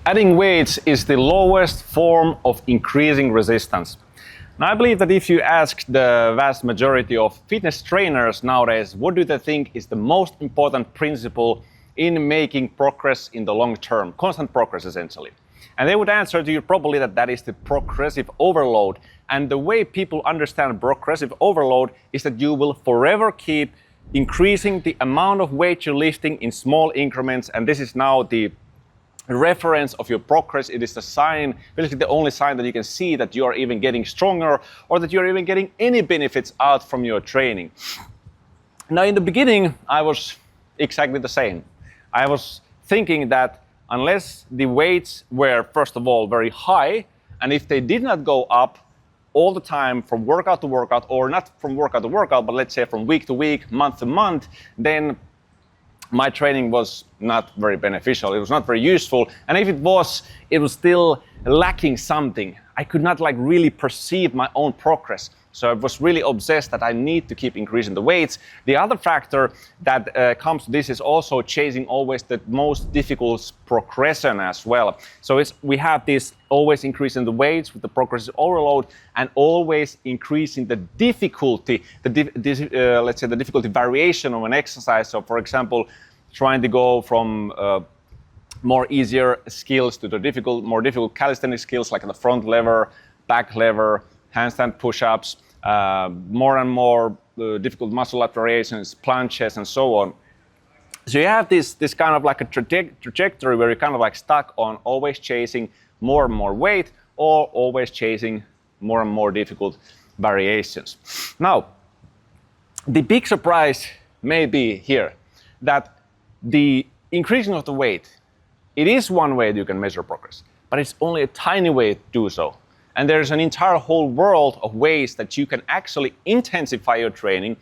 Adding weights is the lowest form of increasing resistance. Now, I believe that if you ask the vast majority of fitness trainers nowadays, what do they think is the most important principle in making progress in the long term, constant progress essentially? And they would answer to you probably that that is the progressive overload. And the way people understand progressive overload is that you will forever keep increasing the amount of weight you're lifting in small increments, and this is now the reference of your progress. It is the sign, basically the only sign that you can see that you are even getting stronger or that you're even getting any benefits out from your training. Now, in the beginning, I was exactly the same. I was thinking that unless the weights were, first of all, very high, and if they did not go up all the time from workout to workout, or not from workout to workout, but let's say from week to week, month to month, then my training was not very beneficial. It was not very useful. And if it was still lacking something. I could not really perceive my own progress. So I was really obsessed that I need to keep increasing the weights. The other factor that comes to this is also chasing always the most difficult progression as well. So we have this always increasing the weights with the progressive overload and always increasing the difficulty, let's say the difficulty variation of an exercise. So for example, trying to go from more easier skills to the more difficult calisthenic skills like the front lever, back lever, handstand push-ups, more and more difficult muscle up variations, planches, and so on. So you have this kind of like a trajectory where you're kind of like stuck on always chasing more and more weight or always chasing more and more difficult variations. Now, the big surprise may be here that the increasing of the weight, it is one way that you can measure progress, but it's only a tiny way to do so. And there's an entire whole world of ways that you can actually intensify your training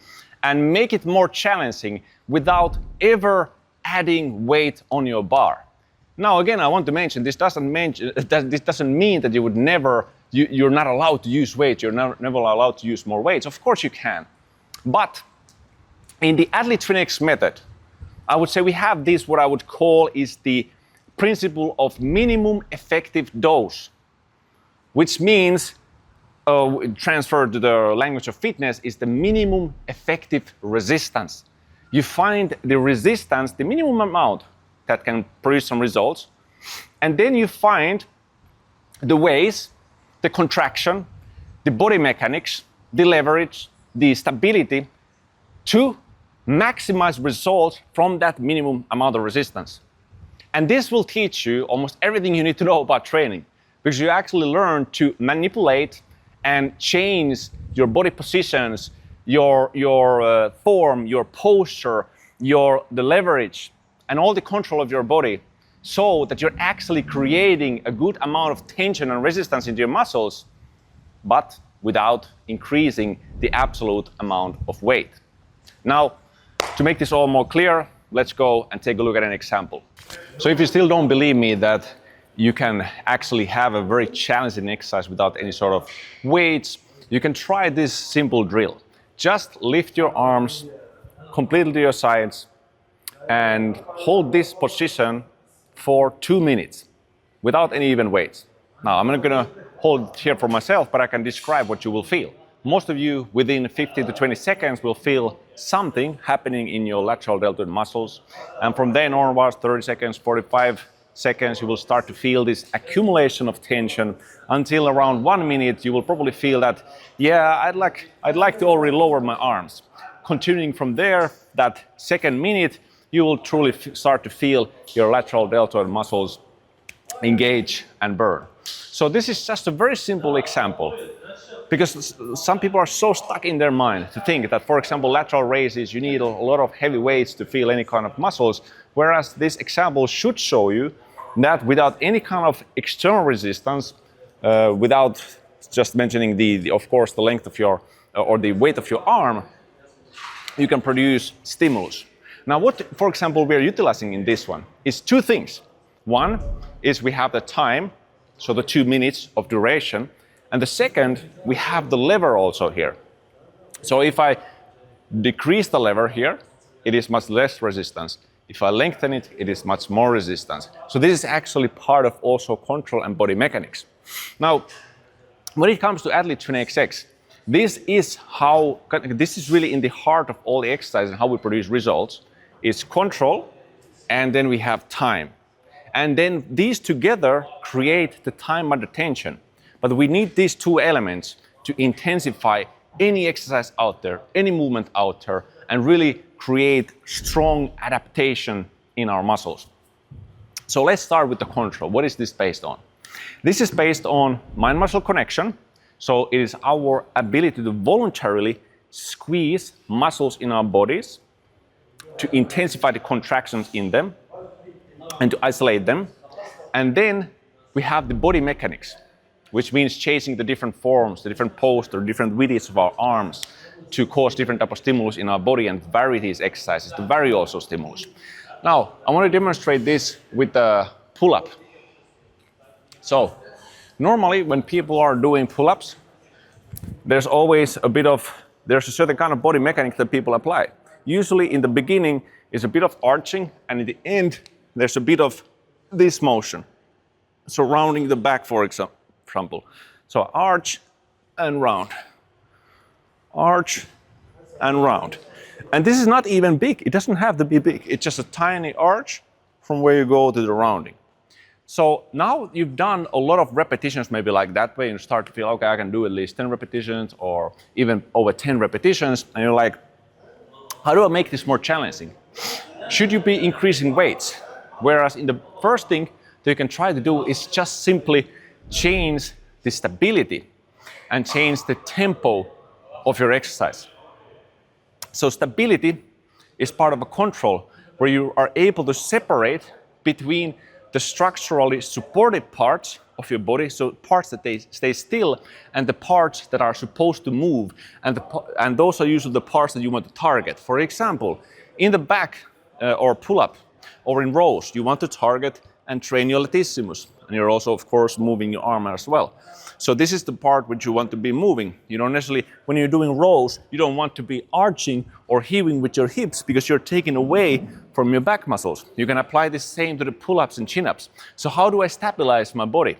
and make it more challenging without ever adding weight on your bar. Now, again, I want to mention this doesn't mean that you're not allowed to use weight. You're never allowed to use more weights. Of course you can. But in the Athlete Phoenix method, I would say we have this, what I would call is the principle of minimum effective dose, which means, transferred to the language of fitness, is the minimum effective resistance. You find the resistance, the minimum amount that can produce some results, and then you find the ways, the contraction, the body mechanics, the leverage, the stability to maximize results from that minimum amount of resistance. And this will teach you almost everything you need to know about training, because you actually learn to manipulate and change your body positions, your form, your posture, the leverage, and all the control of your body, so that you're actually creating a good amount of tension and resistance into your muscles, but without increasing the absolute amount of weight. Now, to make this all more clear, let's go and take a look at an example. So if you still don't believe me that you can actually have a very challenging exercise without any sort of weights, you can try this simple drill. Just lift your arms completely to your sides and hold this position for 2 minutes without any even weights. Now, I'm not going to hold it here for myself, but I can describe what you will feel. Most of you, within 15 to 20 seconds, will feel something happening in your lateral deltoid muscles. And from then onwards, 30 seconds, 45 seconds, you will start to feel this accumulation of tension until around 1 minute, you will probably feel that, yeah, I'd like to already lower my arms. Continuing from there, that second minute, you will truly start to feel your lateral deltoid muscles engage and burn. So this is just a very simple example, because some people are so stuck in their mind to think that, for example, lateral raises, you need a lot of heavy weights to feel any kind of muscles, whereas this example should show you that without any kind of external resistance, without just mentioning of course, the length of your, or the weight of your arm, you can produce stimulus. Now, what, for example, we're utilizing in this one is two things. One is we have the time, so the 2 minutes of duration. And the second, we have the lever also here. So if I decrease the lever here, it is much less resistance. If I lengthen it, it is much more resistance. So this is actually part of also control and body mechanics. Now, when it comes to athlete training XX, this is really in the heart of all the exercise and how we produce results. It's control, and then we have time. And then these together create the time under tension. But we need these two elements to intensify any exercise out there, any movement out there, and really create strong adaptation in our muscles. So let's start with the control. What is this based on? This is based on mind-muscle connection. So it is our ability to voluntarily squeeze muscles in our bodies to intensify the contractions in them and to isolate them. And then we have the body mechanics, which means changing the different forms, the different postures, different widths of our arms to cause different type of stimulus in our body and vary these exercises to vary also stimulus. Now, I want to demonstrate this with a pull-up. So, normally when people are doing pull-ups, there's a certain kind of body mechanics that people apply. Usually in the beginning is a bit of arching, and in the end there's a bit of this motion. So rounding the back, for example. So arch and round. Arch and round. And this is not even big. It doesn't have to be big. It's just a tiny arch from where you go to the rounding. So now you've done a lot of repetitions maybe like that way, and you start to feel, okay, I can do at least 10 repetitions or even over 10 repetitions. And you're like, how do I make this more challenging? Should you be increasing weights? Whereas in the first thing that you can try to do is just simply change the stability and change the tempo of your exercise. So stability is part of a control where you are able to separate between the structurally supported parts of your body, so parts that they stay still, and the parts that are supposed to move, and those are usually the parts that you want to target. For example, in the back or pull-up or in rows, you want to target and train your latissimus, and you're also, of course, moving your arm as well. So this is the part which you want to be moving. You don't necessarily, when you're doing rows, you don't want to be arching or heaving with your hips because you're taking away from your back muscles. You can apply the same to the pull-ups and chin-ups. So how do I stabilize my body?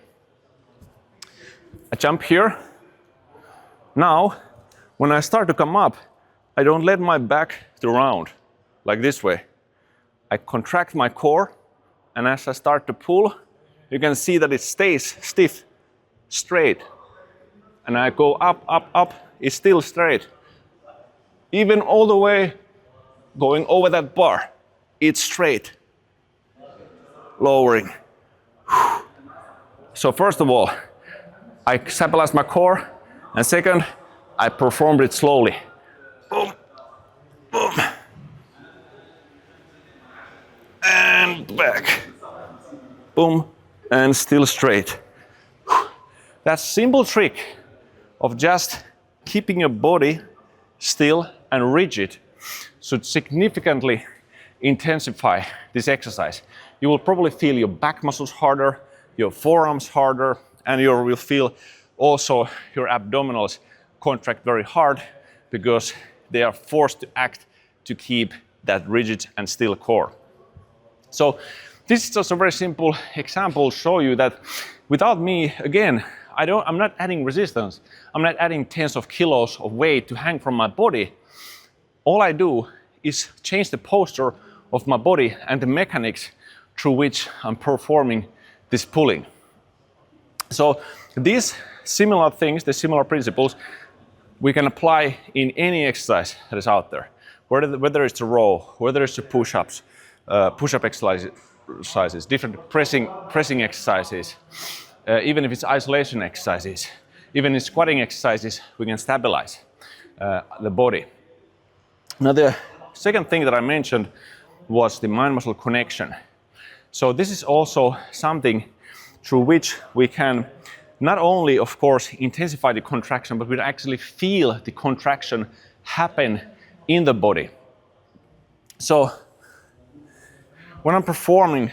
I jump here. Now, when I start to come up, I don't let my back to round like this way. I contract my core, and as I start to pull, you can see that it stays stiff, straight. And I go up, up, up, it's still straight. Even all the way going over that bar, it's straight. Lowering. So first of all, I stabilize my core, and second, I performed it slowly. Boom, boom. And back. Boom, and still straight. That simple trick of just keeping your body still and rigid should significantly intensify this exercise. You will probably feel your back muscles harder, your forearms harder, and you will feel also your abdominals contract very hard because they are forced to act to keep that rigid and still core. So this is just a very simple example to show you that without me, again, I'm not adding resistance. I'm not adding tens of kilos of weight to hang from my body. All I do is change the posture of my body and the mechanics through which I'm performing this pulling. So these similar things, the similar principles, we can apply in any exercise that is out there. Whether it's a row, whether it's the push-ups, push-up exercises, different pressing exercises, even if it's isolation exercises, even in squatting exercises, we can stabilize the body. Now the second thing that I mentioned was the mind-muscle connection. So this is also something through which we can not only, of course, intensify the contraction, but we actually feel the contraction happen in the body. So when I'm performing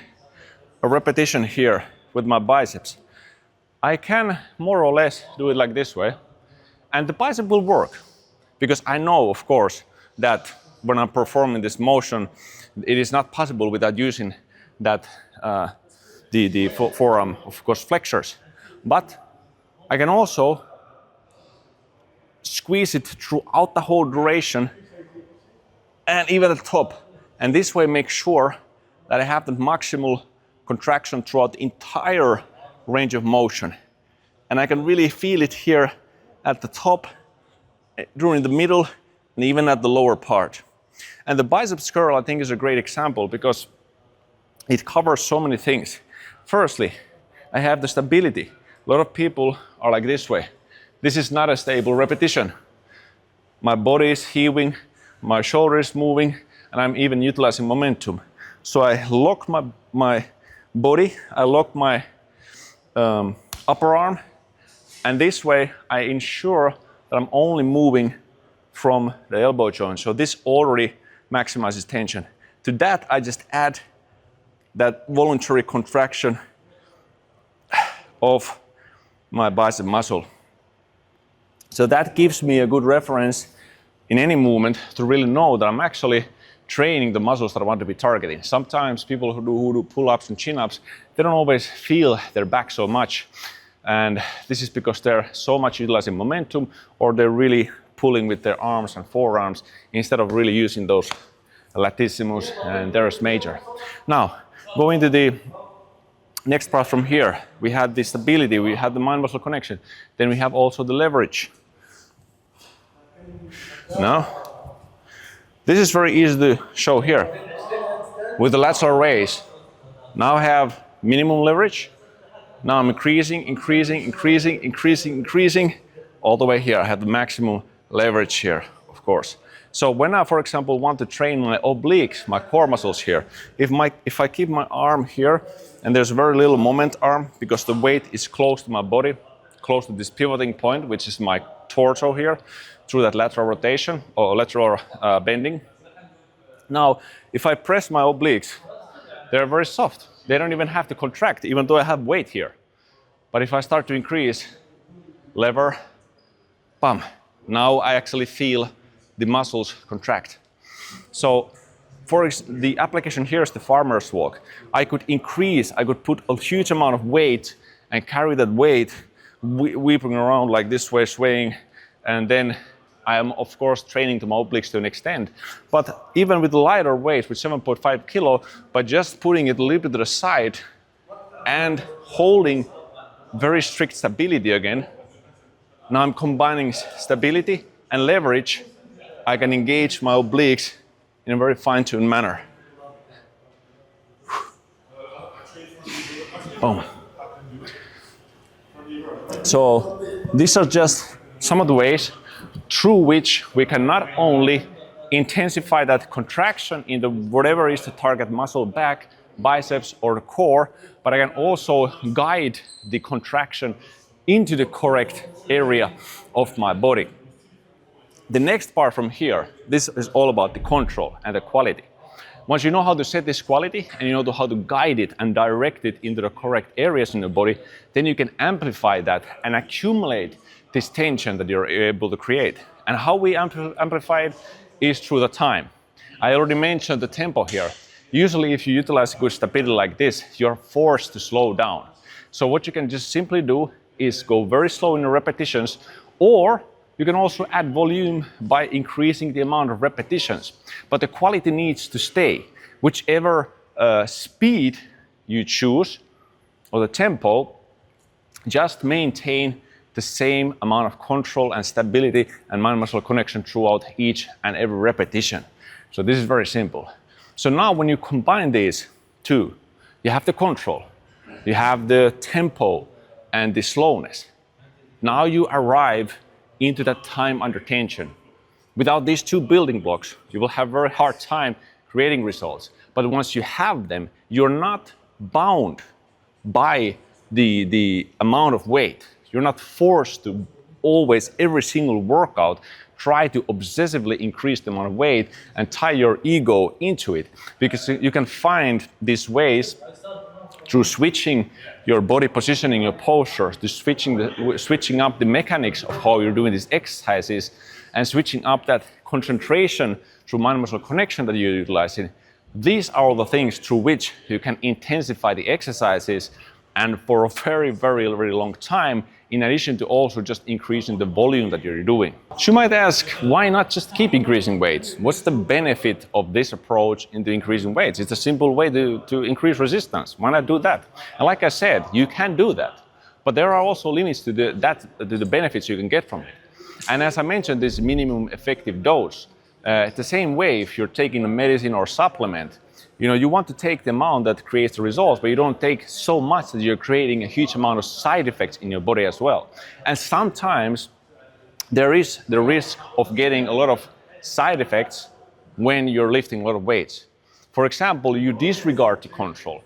a repetition here with my biceps, I can more or less do it like this way, and the bicep will work because I know, of course, that when I'm performing this motion, it is not possible without using that the forearm, of course, flexors. But I can also squeeze it throughout the whole duration and even at the top. And this way make sure that I have the maximal contraction throughout the entire range of motion. And I can really feel it here at the top, during the middle, and even at the lower part. And the biceps curl, I think, is a great example because it covers so many things. Firstly, I have the stability. A lot of people are like this way. This is not a stable repetition. My body is heaving, my shoulder is moving, and I'm even utilizing momentum. So I lock my body, I lock my upper arm, and this way I ensure that I'm only moving from the elbow joint. So this already maximizes tension. To that, I just add that voluntary contraction of my bicep muscle. So that gives me a good reference in any movement to really know that I'm actually training the muscles that I want to be targeting. Sometimes people who do pull-ups and chin-ups, they don't always feel their back so much. And this is because they're so much utilizing momentum, or they're really pulling with their arms and forearms instead of really using those latissimus and teres major. Now, going to the next part from here, we had the stability, we had the mind-muscle connection, then we have also the leverage. Now, this is very easy to show here. With the lateral raise, now I have minimum leverage. Now I'm increasing, all the way here. I have the maximum leverage here, of course. So when I, for example, want to train my obliques, my core muscles here, if I keep my arm here, and there's very little moment arm because the weight is close to my body, close to this pivoting point, which is my torso here, through that lateral rotation or lateral bending. Now, if I press my obliques, they're very soft. They don't even have to contract, even though I have weight here. But if I start to increase, lever, bam, now I actually feel the muscles contract. So the application here is the farmer's walk. I could increase, I could put a huge amount of weight and carry that weight, whipping around like this way, swaying, and then I am, of course, training to my obliques to an extent. But even with lighter weight, with 7.5 kilo, by just putting it a little bit to the side and holding very strict stability again, now I'm combining stability and leverage. I can engage my obliques in a very fine-tuned manner. Oh. So these are just some of the ways through which we can not only intensify that contraction in the whatever is the target muscle, back, biceps, or the core, but I can also guide the contraction into the correct area of my body. The next part from here, this is all about the control and the quality. Once you know how to set this quality and you know how to guide it and direct it into the correct areas in the body, then you can amplify that and accumulate this tension that you're able to create. And how we amplify it is through the time. I already mentioned the tempo here. Usually if you utilize good stability like this, you're forced to slow down. So what you can just simply do is go very slow in the repetitions, or you can also add volume by increasing the amount of repetitions. But the quality needs to stay. Whichever speed you choose, or the tempo, just maintain the same amount of control and stability and mind-muscle connection throughout each and every repetition. So this is very simple. So now when you combine these two, you have the control, you have the tempo and the slowness. Now you arrive into that time under tension. Without these two building blocks, you will have a very hard time creating results. But once you have them, you're not bound by the amount of weight. You're not forced to always, every single workout, try to obsessively increase the amount of weight and tie your ego into it. Because you can find these ways through switching your body positioning, your posture, to switching up the mechanics of how you're doing these exercises, and switching up that concentration through mind-muscle connection that you're utilizing, These are the things through which you can intensify the exercises and for a very, very, very long time, in addition to also just increasing the volume that you're doing. You might ask, why not just keep increasing weights? What's the benefit of this approach into increasing weights? It's a simple way to increase resistance. Why not do that? And like I said, you can do that. But there are also limits to the benefits you can get from it. And as I mentioned, this minimum effective dose, the same way if you're taking a medicine or supplement, you want to take the amount that creates the results, but you don't take so much that you're creating a huge amount of side effects in your body as well. And sometimes there is the risk of getting a lot of side effects when you're lifting a lot of weights. For example, you disregard the control.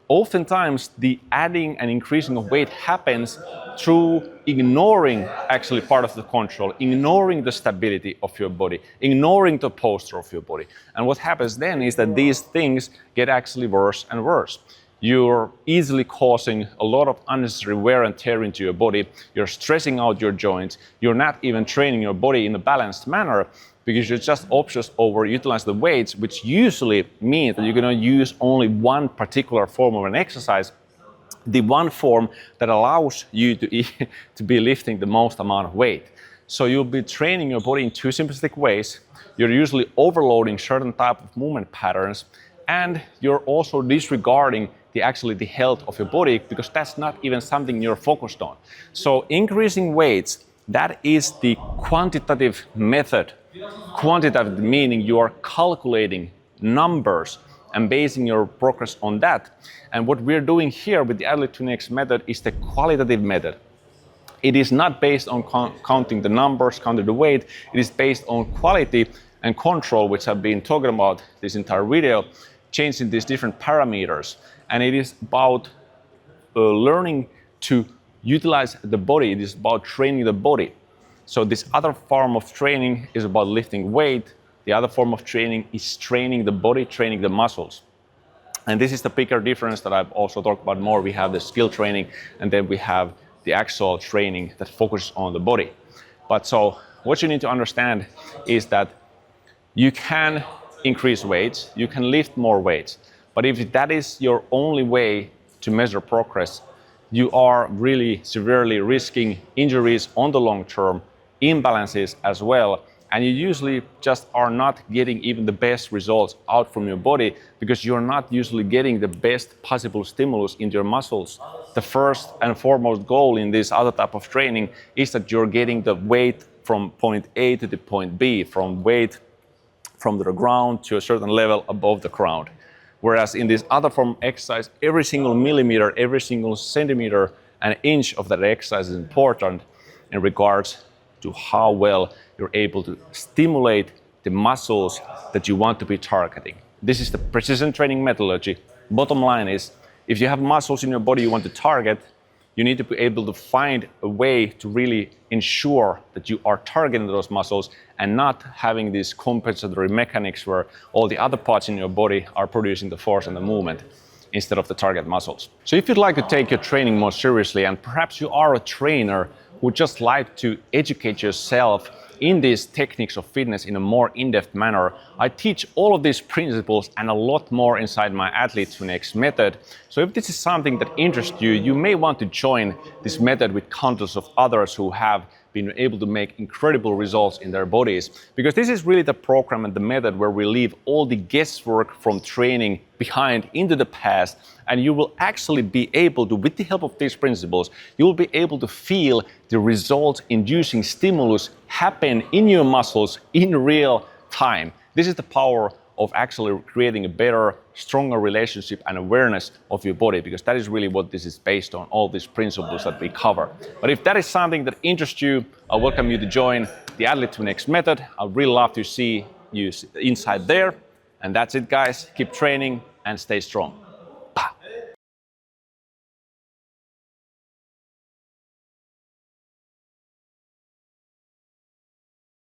Oftentimes the adding and increasing of weight happens through ignoring actually part of the control, ignoring the stability of your body, ignoring the posture of your body. And what happens then is that these things get actually worse and worse. You're easily causing a lot of unnecessary wear and tear into your body. You're stressing out your joints. You're not even training your body in a balanced manner because you're just obsessed over utilizing the weights, which usually means that you're going to use only one particular form of an exercise, the one form that allows you to be lifting the most amount of weight. So you'll be training your body in two simplistic ways. You're usually overloading certain type of movement patterns, and you're also disregarding the health of your body because that's not even something you're focused on. So increasing weights, that is the quantitative method. Quantitative meaning you are calculating numbers and basing your progress on that. And what we're doing here with the Athlete to Next method is the qualitative method. It is not based on counting the numbers, counting the weight. It is based on quality and control, which I've been talking about this entire video, changing these different parameters. And it is about learning to utilize the body. It is about training the body. So this other form of training is about lifting weight. The other form of training is training the body, training the muscles. And this is the bigger difference that I've also talked about more. We have the skill training, and then we have the actual training that focuses on the body. But so what you need to understand is that you can increase weights, you can lift more weights. But if that is your only way to measure progress, you are really severely risking injuries on the long term, imbalances as well, and you usually just are not getting even the best results out from your body because you're not usually getting the best possible stimulus into your muscles. The first and foremost goal in this other type of training is that you're getting the weight from point A to the point B, from weight from the ground to a certain level above the ground. Whereas in this other form of exercise, every single millimeter, every single centimeter and inch of that exercise is important in regards to how well you're able to stimulate the muscles that you want to be targeting. This is the precision training methodology. Bottom line is, if you have muscles in your body you want to target, you need to be able to find a way to really ensure that you are targeting those muscles and not having these compensatory mechanics where all the other parts in your body are producing the force and the movement instead of the target muscles. So if you'd like to take your training more seriously, and perhaps you are a trainer who just like to educate yourself in these techniques of fitness in a more in-depth manner, I teach all of these principles and a lot more inside my Athlete to Next method. So if this is something that interests you, you may want to join this method with countless of others who have been able to make incredible results in their bodies. Because this is really the program and the method where we leave all the guesswork from training behind into the past, and you will actually be able to, with the help of these principles, you will be able to feel the result-inducing stimulus happen in your muscles in real time. This is the power of actually creating a better, stronger relationship and awareness of your body, because that is really what this is based on, all these principles that we cover. But if that is something that interests you, I welcome you to join the Athlete to Next method. I'd really love to see you inside there. And that's it, guys. Keep training and stay strong.